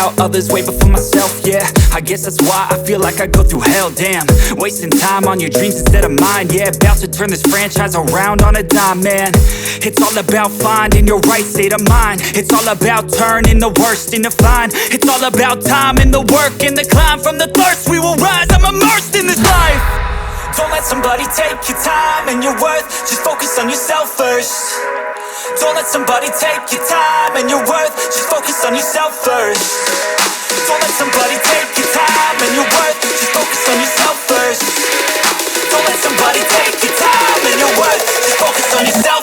about others way before myself, yeah. I guess that's why I feel like I go through hell, damn. Wasting time on your dreams instead of mine, yeah. About to turn this franchise around on a dime, man. It's all about finding your right state of mind. It's all about turning the worst into fine. It's all about time and the work and the climb. From the thirst we will rise, I'm immersed in this life. Don't let somebody take your time and your worth. Just focus on yourself first. Don't let somebody take your time and your worth. Just focus on yourself first. Don't let somebody take your time and your worth. Just focus on yourself first. Don't let somebody take your time and your worth. Just focus on yourself.